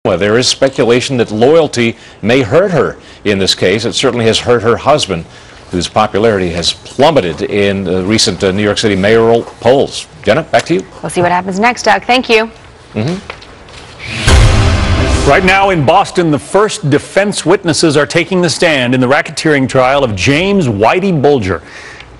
Well, there is speculation that loyalty may hurt her in this case. It certainly has hurt her husband, whose popularity has plummeted in the recent New York City mayoral polls. Jenna, back to you. We'll see what happens next, Doug. Thank you. Right now in Boston, the first defense witnesses are taking the stand in the racketeering trial of James Whitey Bulger.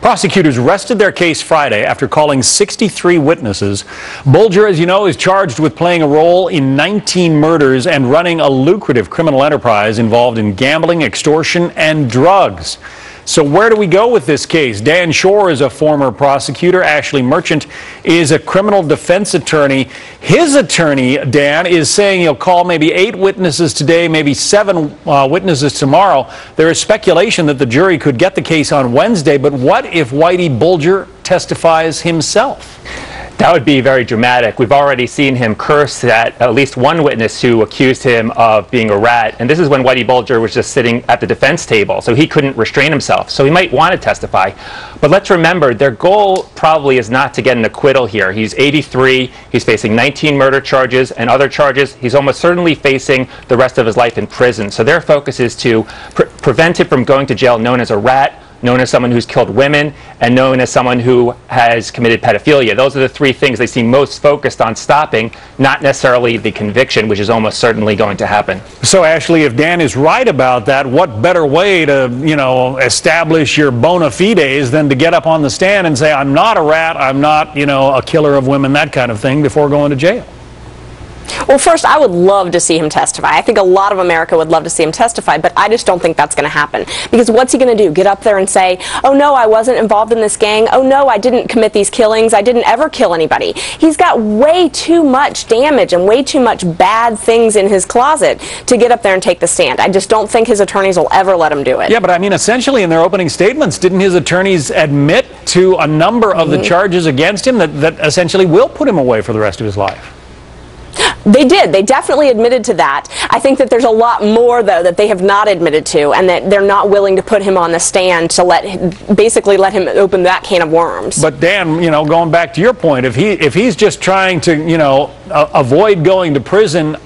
Prosecutors rested their case Friday after calling 63 witnesses. Bulger, as you know, is charged with playing a role in 19 murders and running a lucrative criminal enterprise involved in gambling, extortion, and drugs. So where do we go with this case? Dan Schorr is a former prosecutor. Ashley Merchant is a criminal defense attorney. His attorney, Dan, is saying he'll call maybe 8 witnesses today, maybe 7 witnesses tomorrow. There is speculation that the jury could get the case on Wednesday, but what if Whitey Bulger testifies himself? That would be very dramatic. We've already seen him curse at least one witness who accused him of being a rat. And this is when Whitey Bulger was just sitting at the defense table, so he couldn't restrain himself. So he might want to testify. But let's remember, their goal probably is not to get an acquittal here. He's 83. He's facing 19 murder charges and other charges. He's almost certainly facing the rest of his life in prison. So their focus is to prevent him from going to jail known as a rat, known as someone who's killed women, and known as someone who has committed pedophilia. Those are the 3 things they seem most focused on stopping, not necessarily the conviction, which is almost certainly going to happen. So, Ashley, if Dan is right about that, what better way to, establish your bona fides than to get up on the stand and say, I'm not a rat, I'm not, a killer of women, that kind of thing, before going to jail? Well, first, I would love to see him testify. I think a lot of America would love to see him testify, but I just don't think that's going to happen. Because what's he going to do? Get up there and say, oh, no, I wasn't involved in this gang. Oh, no, I didn't commit these killings. I didn't ever kill anybody. He's got way too much damage and way too much bad things in his closet to get up there and take the stand. I just don't think his attorneys will ever let him do it. Yeah, but I mean, essentially in their opening statements, didn't his attorneys admit to a number of the charges against him that essentially will put him away for the rest of his life? They did. They definitely admitted to that. I think that there's a lot more, though, that they have not admitted to, and that they're not willing to put him on the stand to basically let him open that can of worms. But Dan, going back to your point, if he's just trying to, avoid going to prison,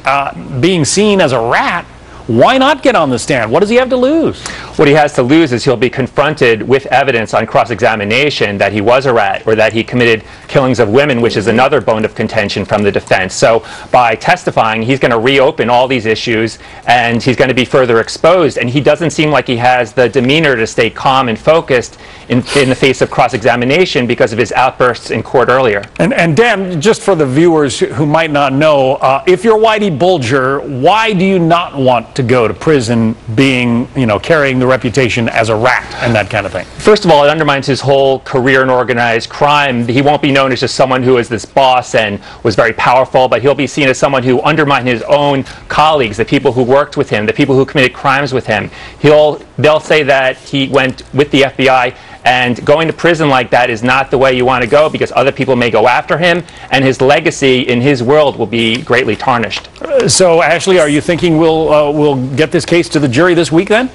being seen as a rat, why not get on the stand? What does he have to lose? What he has to lose is he'll be confronted with evidence on cross-examination that he was a rat or that he committed killings of women, which is another bone of contention from the defense. So by testifying, he's going to reopen all these issues and he's going to be further exposed. And he doesn't seem like he has the demeanor to stay calm and focused in the face of cross-examination because of his outbursts in court earlier. And Dan, just for the viewers who might not know, if you're Whitey Bulger, why do you not want to go to prison being, carrying the reputation as a rat and that kind of thing? First of all, it undermines his whole career in organized crime. He won't be known as just someone who is this boss and was very powerful, but he'll be seen as someone who undermined his own colleagues, the people who worked with him, the people who committed crimes with him. They'll say that he went with the FBI, and going to prison like that is not the way you want to go because other people may go after him, and his legacy in his world will be greatly tarnished. So, Ashley, are you thinking we'll get this case to the jury this week then?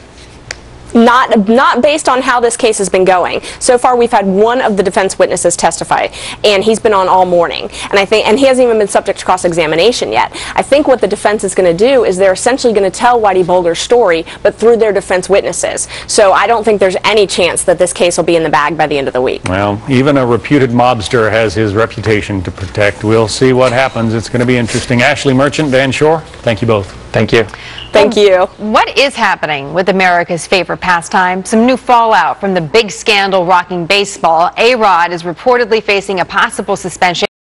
Not based on how this case has been going. So far, we've had one of the defense witnesses testify, and he's been on all morning. And he hasn't even been subject to cross-examination yet. I think what the defense is going to do is they're essentially going to tell Whitey Bulger's story, but through their defense witnesses. So I don't think there's any chance that this case will be in the bag by the end of the week. Well, even a reputed mobster has his reputation to protect. We'll see what happens. It's going to be interesting. Ashley Merchant, Dan Schorr, thank you both. Thank you. Thank you. What is happening with America's favorite pastime? Some new fallout from the big scandal rocking baseball. A-Rod is reportedly facing a possible suspension.